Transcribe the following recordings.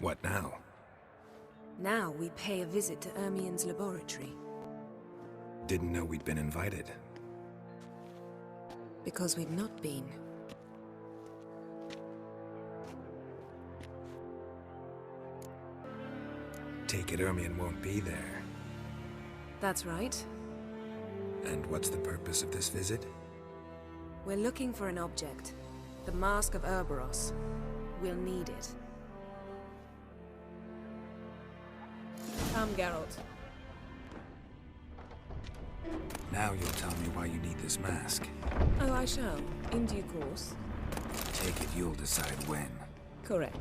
What now? Now we pay a visit to Ermien's laboratory. Didn't know we'd been invited. Because we've not been. Take it Ermien won't be there. That's right. And what's the purpose of this visit? We're looking for an object. The Mask of Ouroboros. We'll need it. Come, Geralt. Now you'll tell me why you need this mask. Oh, I shall. In due course. Take it you'll decide when. Correct.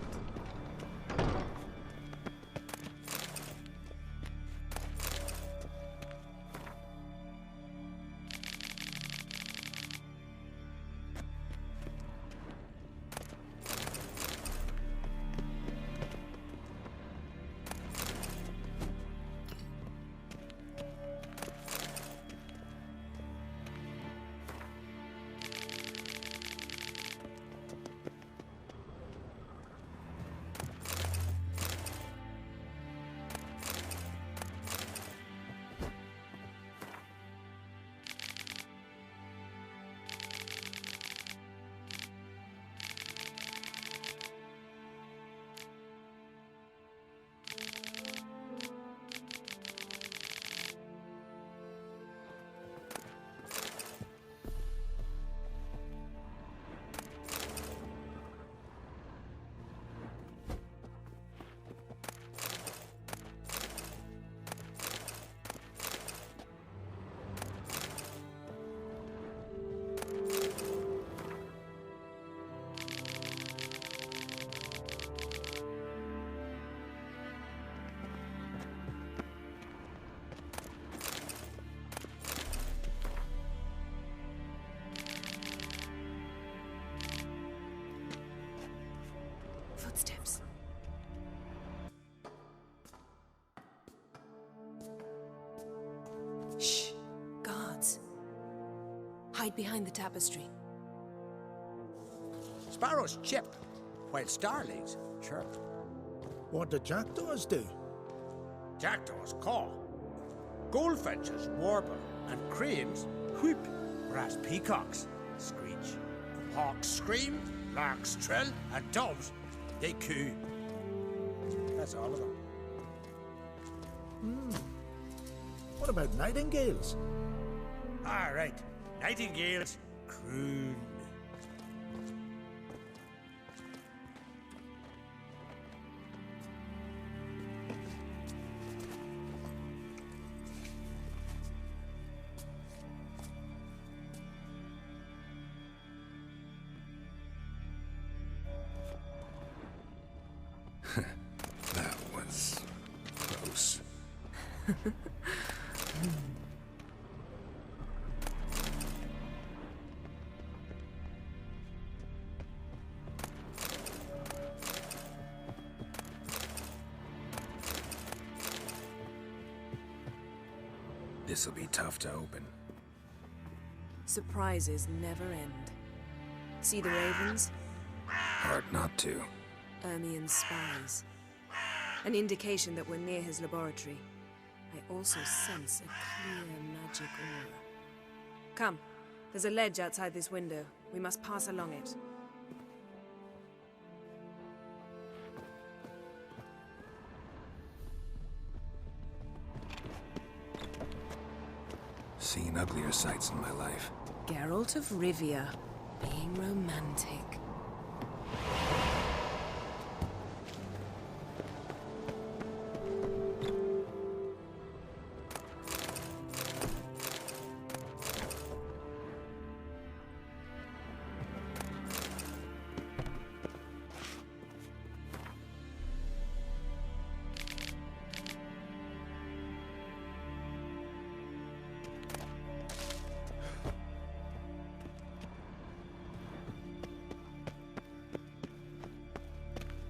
Footsteps. Shh. Guards. Hide behind the tapestry. Sparrows chip, while starlings chirp. What do jackdaws do? Jackdaws caw. Goldfinches warble, and cranes whoop, whereas peacocks screech. Hawks scream, larks trill, and doves, they coo. That's all of them. What about nightingales? All right, nightingales croon. That was close. This'll be tough to open. Surprises never end. See the ravens? Hard not to. Ermien's spies. An indication that we're near his laboratory. I also sense a clear magic aura. Come, there's a ledge outside this window. We must pass along it. Seen uglier sights in my life. Geralt of Rivia, being romantic.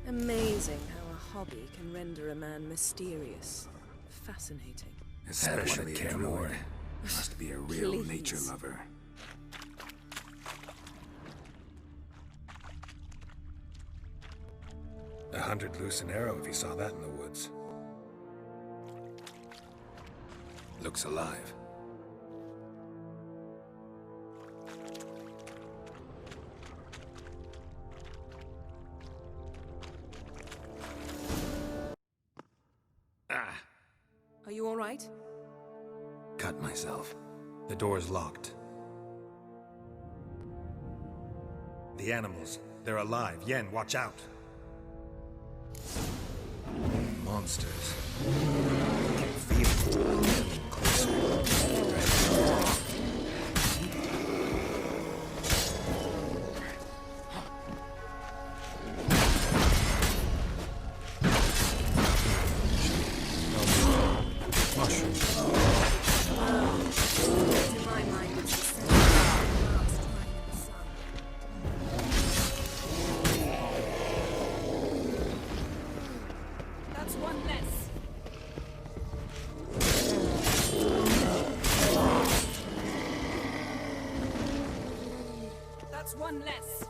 Amazing how a hobby can render a man mysterious. Fascinating. Especially a druid. Must be a real Please. nature lover. 100 loose an arrow if he saw that in the woods. Looks alive. Ah! Are you all right? Cut myself. The door's locked. The animals, they're alive. Yen, watch out! Monsters. I can feel them coming closer. Mushrooms. In my mind, it's the scent of grass drying in the sun. That's one less. That's one less.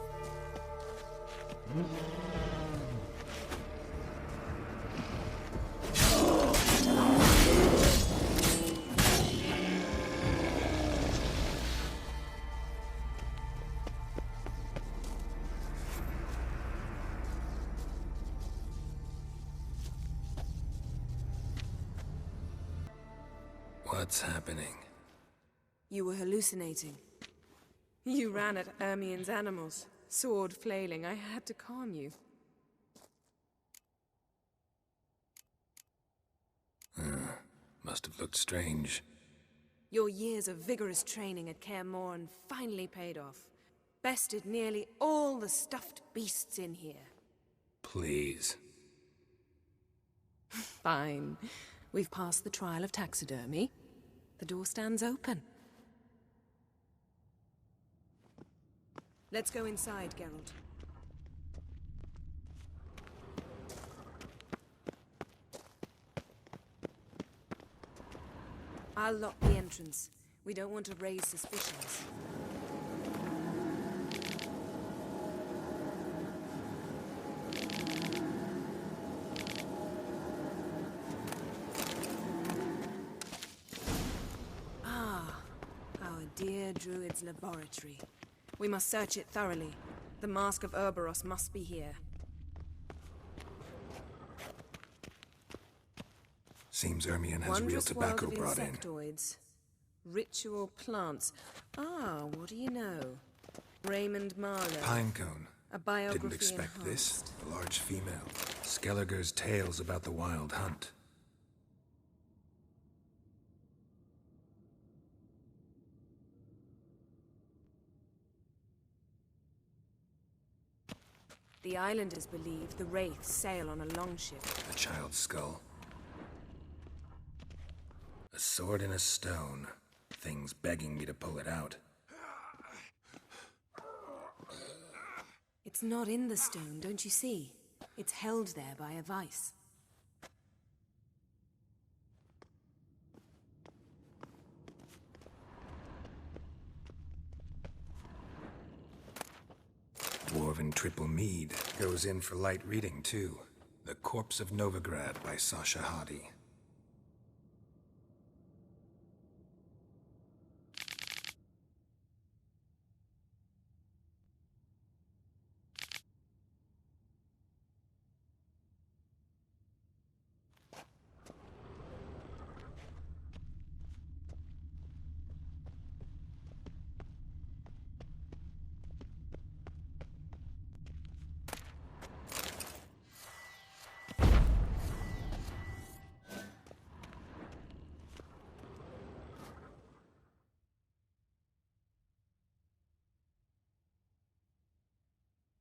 What's happening? You were hallucinating. You ran at Ermien's animals, sword flailing. I had to calm you. Must have looked strange. Your years of vigorous training at Kaer Morhen finally paid off. Bested nearly all the stuffed beasts in here. Please. Fine. We've passed the trial of taxidermy. The door stands open. Let's go inside, Geralt. I'll lock the entrance. We don't want to raise suspicions. Our dear druid's laboratory. We must search it thoroughly. The Mask of Ouroboros must be here. Seems Ermien has real Wondrous tobacco world of brought in. insectoids. Ritual plants. What do you know? Raymond Marlowe. Pinecone. A biography Didn't expect enhanced. this. A large female. Skellige's tales about the wild hunt. The islanders believe the wraiths sail on a longship. A child's skull. A sword and a stone. Thing's begging me to pull it out. It's not in the stone, don't you see? It's held there by a vice. Dwarven triple mead. Goes in for light reading, too. The Corpse of Novigrad by Sasha Hadi.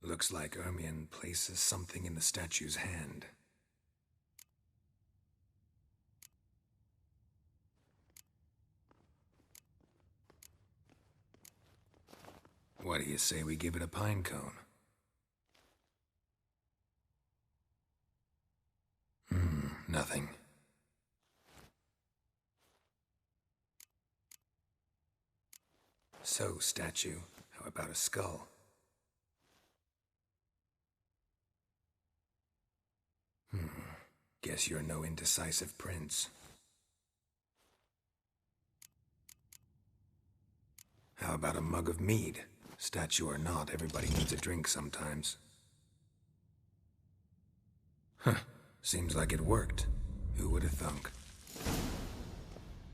Looks like Ermien places something in the statue's hand. What do you say we give it a pine cone? Nothing. So, statue, how about a skull? Guess you're no indecisive prince. How about a mug of mead? Statue or not, everybody needs a drink sometimes. Huh. Seems like it worked. Who would have thunk?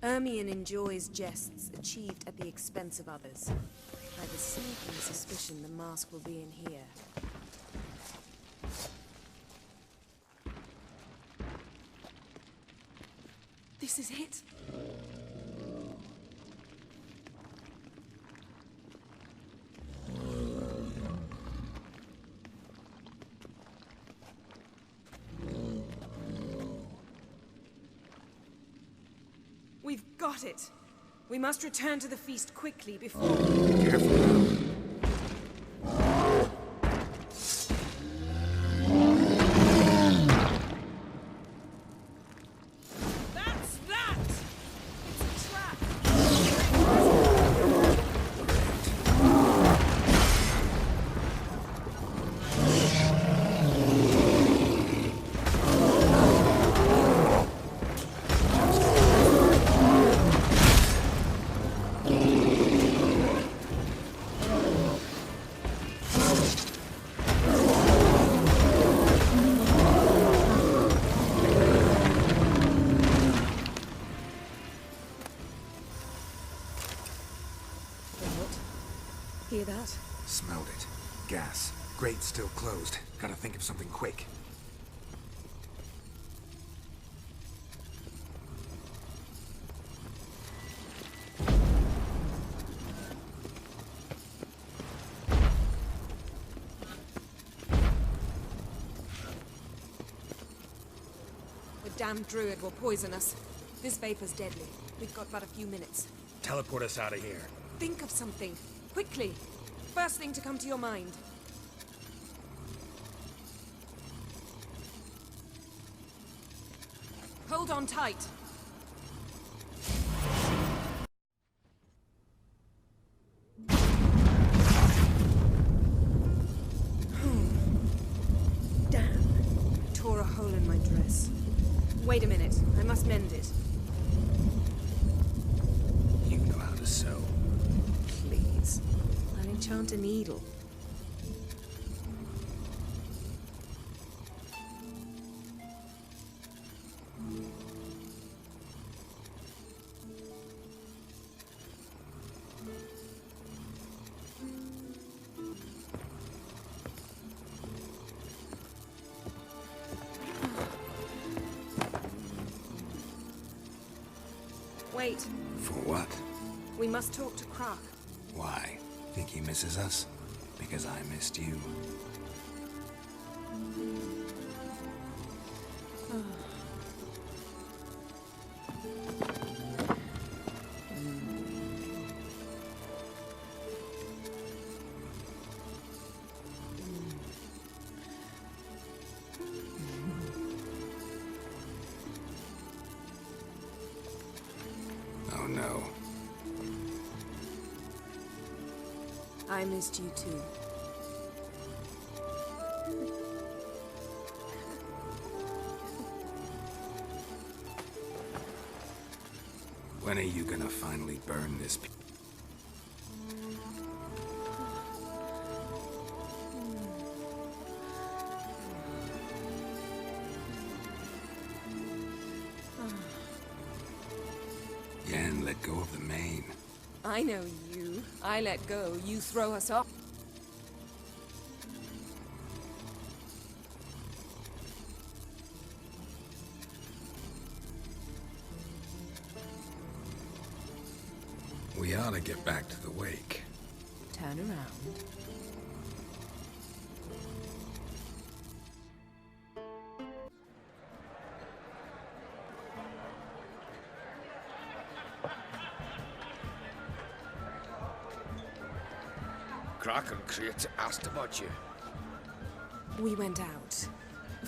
Ermion enjoys jests achieved at the expense of others. I have a sneaking suspicion the mask will be in here. This is it? We've got it! We must return to the feast quickly before... Careful. That's that! It's a trap! Hear that? Smelled it. Gas. Grate still closed. Gotta think of something quick. The damned druid will poison us. This vapor's deadly. We've got but a few minutes. Teleport us out of here. Think of something. Quickly. First thing to come to your mind. Hold on tight. Damn. I tore a hole in my dress. Wait a minute. I must mend it. You know how to sew. Please. I'll enchant a needle. Wait. For what? We must talk to Krak. Why? Think he misses us? Because I missed you. Oh no. I missed you too. When are you gonna finally burn this Yen, let go of the mane. I know you. I let go. You throw us off. We ought to get back to the wake. Turn around. Kraken creates asked about you. We went out.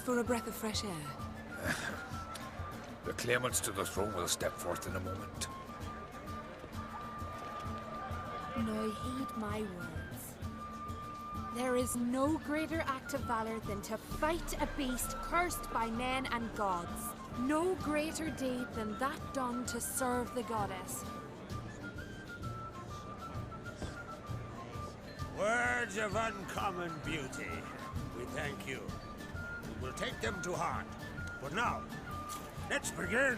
For a breath of fresh air. The claimants to the throne will step forth in a moment. Now heed my words. There is no greater act of valor than to fight a beast cursed by men and gods. No greater deed than that done to serve the goddess. Words of uncommon beauty. We thank you. We will take them to heart. But now, let's begin.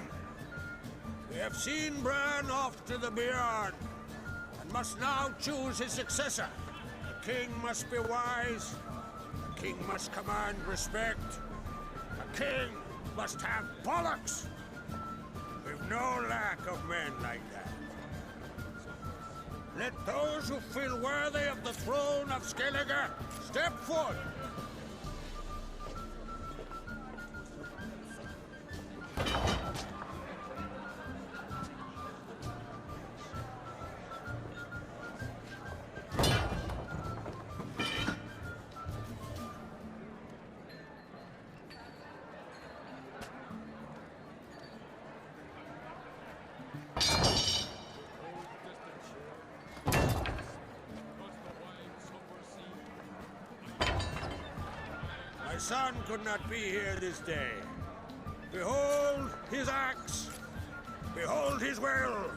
We have seen Bran off to the beyond, and must now choose his successor. The king must be wise. The king must command respect. The king must have bollocks. We've no lack of men like that. Let those who feel worthy of the throne of Skellige step forward. My son could not be here this day. Behold his axe. Behold his will.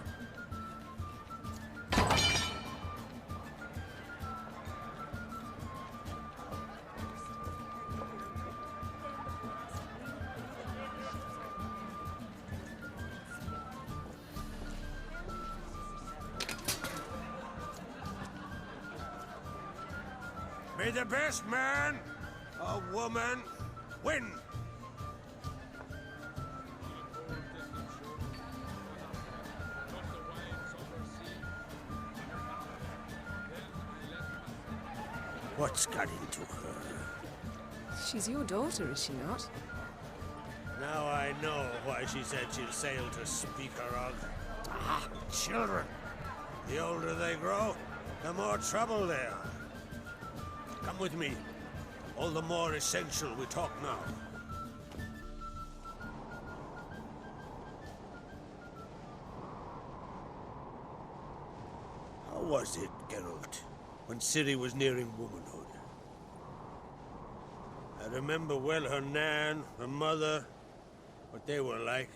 May the best man or woman win. What's got into her? She's your daughter, is she not? Now I know why she said she'll sail to Speakerog. Ah, children. The older they grow, the more trouble they are. Come with me. All the more essential we talk now. How was it, Geralt, when Ciri was nearing womanhood? I remember well her nan, her mother, what they were like.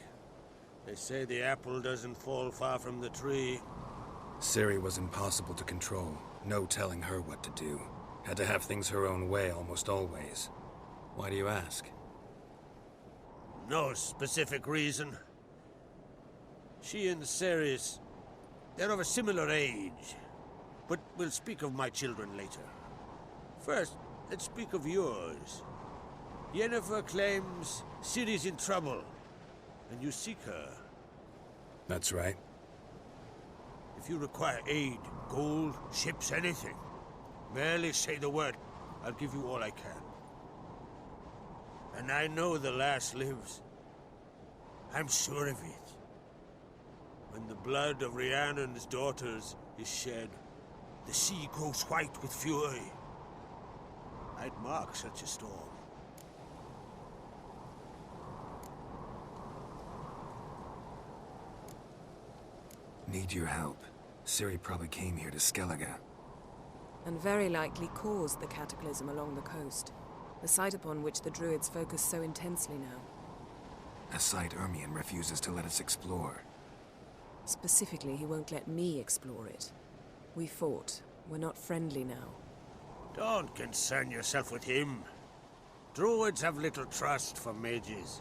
They say the apple doesn't fall far from the tree. Ciri was impossible to control. No telling her what to do. Had to have things her own way almost always. Why do you ask? No specific reason. She and Ceres, they're of a similar age. But we'll speak of my children later. First, let's speak of yours. Yennefer claims Ciri's in trouble, and you seek her. That's right. If you require aid, gold, ships, anything, merely say the word. I'll give you all I can. And I know the lass lives. I'm sure of it. When the blood of Rhiannon's daughters is shed, the sea grows white with fury. I'd mark such a storm. Need your help. Ciri probably came here to Skellige. And very likely caused the cataclysm along the coast. The site upon which the Druids focus so intensely now. A site Ermion refuses to let us explore. Specifically, he won't let me explore it. We fought. We're not friendly now. Don't concern yourself with him. Druids have little trust for mages.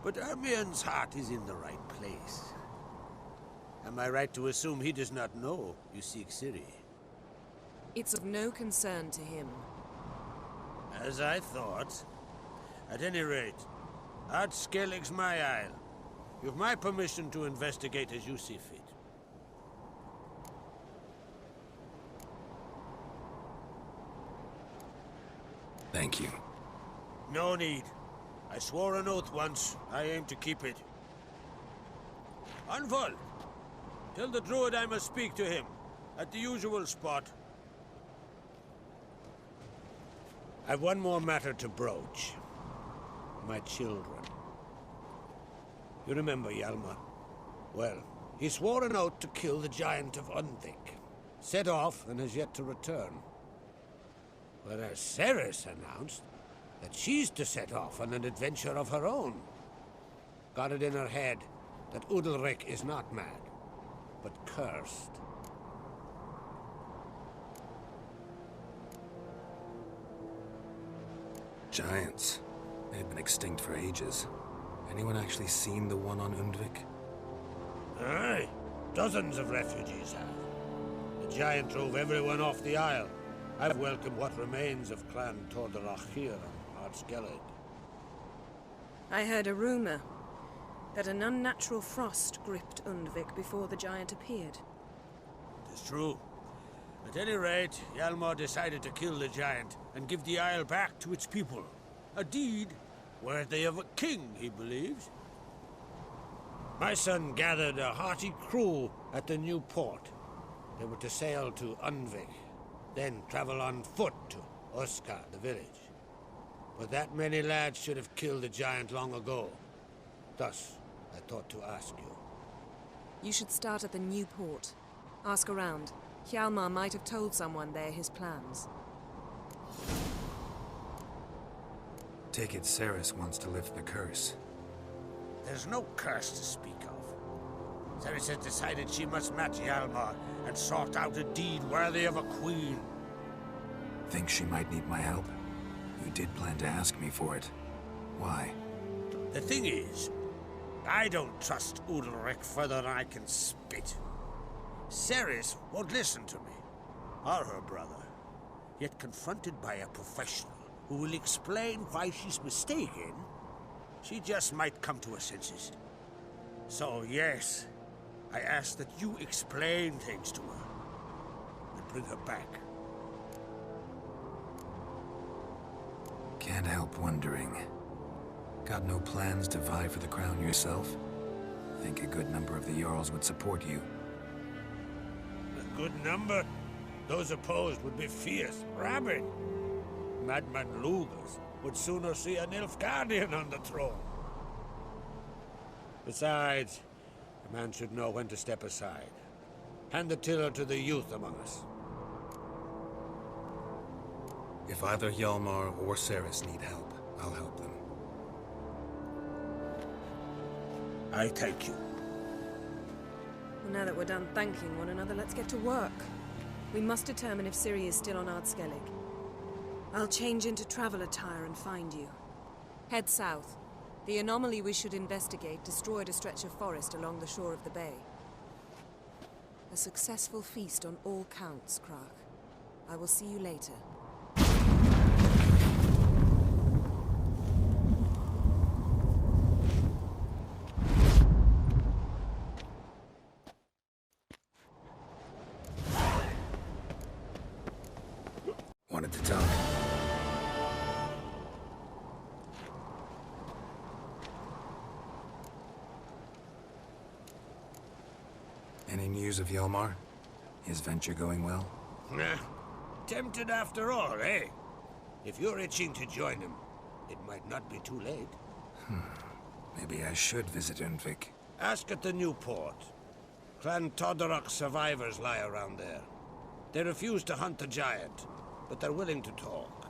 But Ermion's heart is in the right place. Am I right to assume he does not know you seek Ciri? It's of no concern to him. As I thought. At any rate, Ard Skellig's my isle. You've my permission to investigate as you see fit. Thank you. No need. I swore an oath once. I aim to keep it. Anvol! Tell the druid I must speak to him. At the usual spot. I've one more matter to broach. My children. You remember Hjalmar? Well, he swore an oath to kill the giant of Undvik. Set off and has yet to return. Whereas Ceres announced that she's to set off on an adventure of her own. Got it in her head that Udalric is not mad, but cursed. Giants. They've been extinct for ages. Anyone actually seen the one on Undvik? Aye, dozens of refugees have. The giant drove everyone off the isle. I've welcomed what remains of Clan Tordarach here on Ardskellig. I heard a rumor that an unnatural frost gripped Undvik before the giant appeared. It is true. At any rate, Hjalmar decided to kill the giant and give the isle back to its people. A deed worthy of a king, he believes. My son gathered a hearty crew at the new port. They were to sail to Undvik, then travel on foot to Oska, the village. But that many lads should have killed the giant long ago. Thus, I thought to ask you. You should start at the new port. Ask around. Hjalmar might have told someone there his plans. Take it Ceres wants to lift the curse. There's no curse to speak of. Ceres has decided she must match Hjalmar and sort out a deed worthy of a queen. Think she might need my help? You did plan to ask me for it. Why? The thing is, I don't trust Udalric further than I can spit. Ceres won't listen to me, or her brother. Yet confronted by a professional who will explain why she's mistaken, she just might come to her senses. So yes, I ask that you explain things to her and bring her back. Can't help wondering. Got no plans to vie for the crown yourself? Think a good number of the Jarls would support you. A good number? Those opposed would be fierce, rabid. Madman Lugas would sooner see an Nilfgaardian on the throne. Besides, a man should know when to step aside. Hand the tiller to the youth among us. If either Hjalmar or Ceres need help, I'll help them. I thank you. Well, now that we're done thanking one another, let's get to work. We must determine if Ciri is still on Ardskellig. I'll change into travel attire and find you. Head south. The anomaly we should investigate destroyed a stretch of forest along the shore of the bay. A successful feast on all counts, Krach. I will see you later. Wanted to talk. Any news of Hjalmar? His venture going well? Nah, tempted after all, eh? If you're itching to join him, it might not be too late. Maybe I should visit Undvik. Ask at the new port. Clan Tordarach survivors lie around there. They refuse to hunt the giant, but they're willing to talk.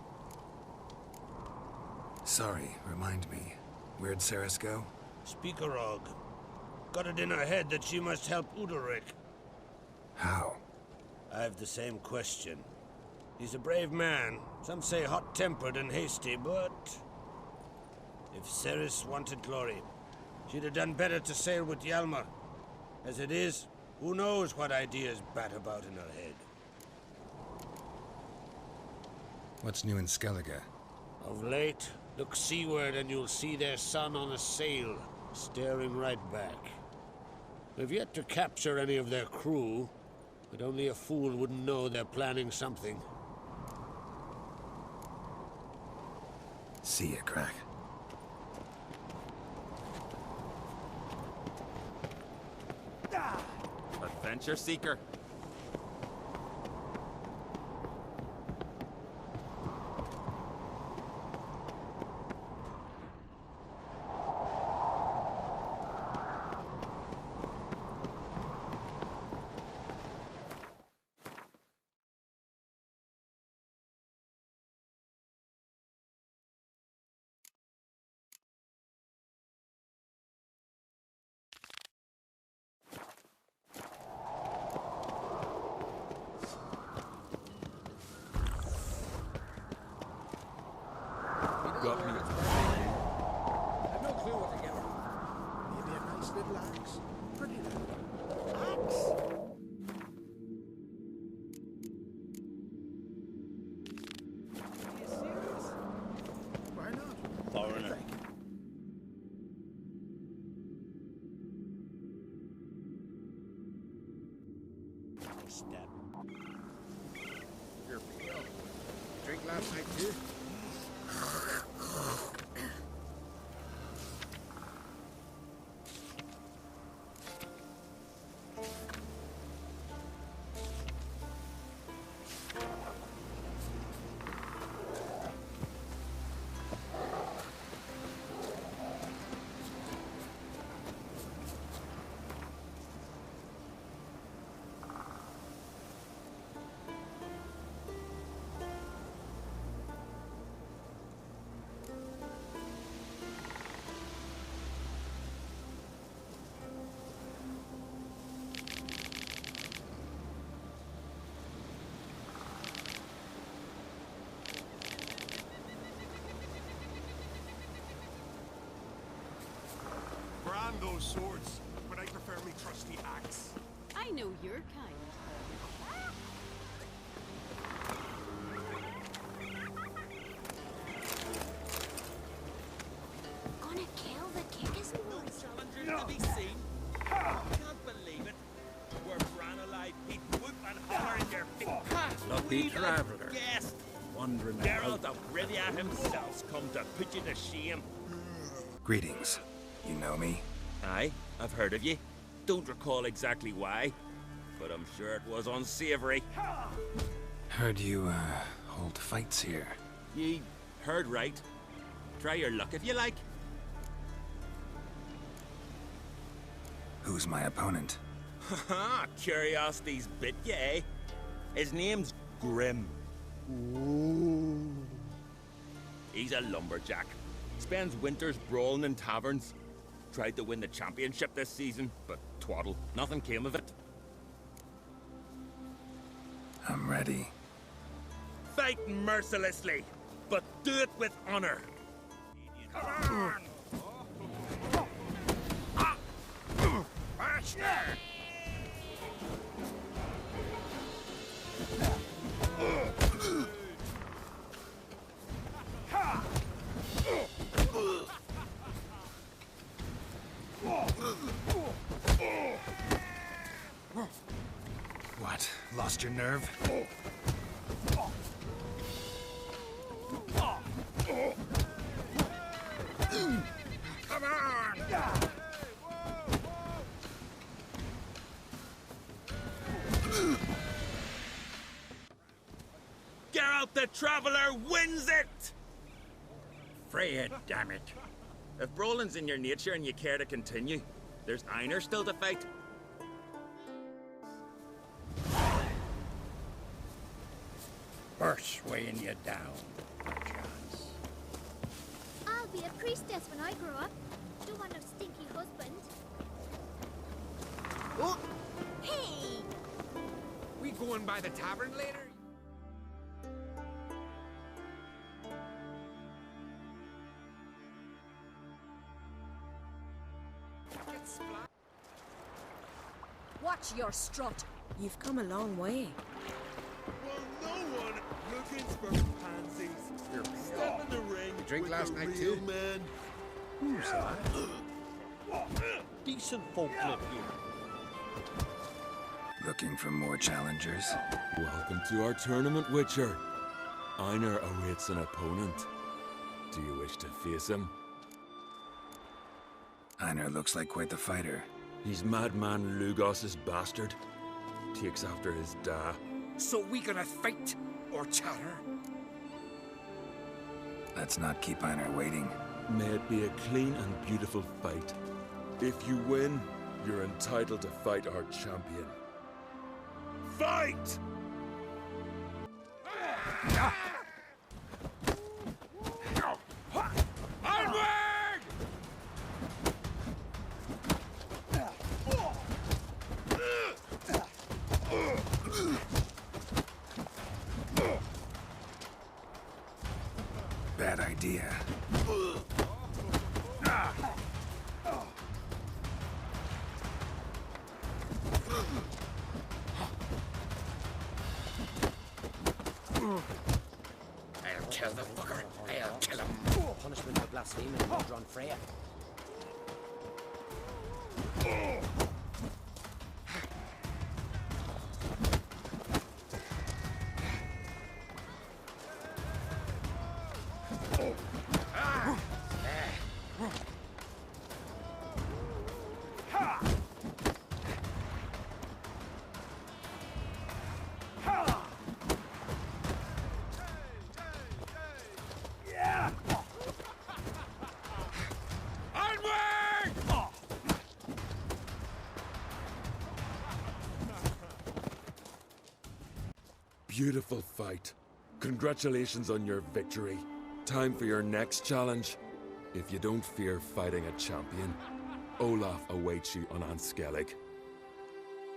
Sorry, remind me. Where'd Ceres go? Speak a rog. Got it in her head that she must help Udalric. How? I have the same question. He's a brave man. Some say hot-tempered and hasty, but... if Ceres wanted glory, she'd have done better to sail with Hjalmar. As it is, who knows what ideas bat about in her head. What's new in Skellige? Of late, look seaward and you'll see their son on a sail, staring right back. We've yet to capture any of their crew, but only a fool wouldn't know they're planning something. See ya, Crack. Adventure seeker. got me. I've no clue what to give her. Maybe a nice little axe. Pretty little. Axe? Are you serious? Why not? Foreigner. Step. You're pale. Drink last night too? Brand those swords, but I prefer me trusty axe. I know your kind. Gonna kill the kickers and No challengers to be seen. Can't believe it. We're Bran alive, Pete. Whoop and holler in your feet. Lucky traveler. Yes. Wondering Geralt of Rivia himself's come to put you to shame. Greetings. You know me? Aye, I've heard of you. Don't recall exactly why, but I'm sure it was unsavory. Heard you, hold fights here. Ye heard right. Try your luck if you like. Who's my opponent? Haha, curiosity's bit you, eh? His name's Grim. He's a lumberjack. Spends winters brawling in taverns. Tried to win the championship this season, but twaddle. Nothing came of it. I'm ready. Fight mercilessly, but do it with honor. Come on! Master! What? Lost your nerve? Come on! Geralt the Traveler wins it! Freya, damn it. If brawling's in your nature and you care to continue, there's Einar still to fight. Burst weighing you down. Chance. I'll be a priestess when I grow up. Don't want no stinky husband. Oh, Hey! we going by the tavern later? Get splat. Watch your strut. You've come a long way. Well, no one looking for pansies. You're Step in the ring. Drink with last the night real too? man. Who's that? Decent folk live here. Looking for more challengers? Welcome to our tournament, Witcher. Einar awaits an opponent. Do you wish to face him? Einar looks like quite the fighter. He's madman Lugos's bastard. Takes after his da. So we gonna fight or chatter? Let's not keep Einar waiting. May it be a clean and beautiful fight. If you win, you're entitled to fight our champion. Fight! Onward! bad idea. I'll kill the fucker. I'll kill him. Punishment for blaspheming murder on Freya. Beautiful fight. Congratulations on your victory. Time for your next challenge. If you don't fear fighting a champion, Olaf awaits you on Skellige.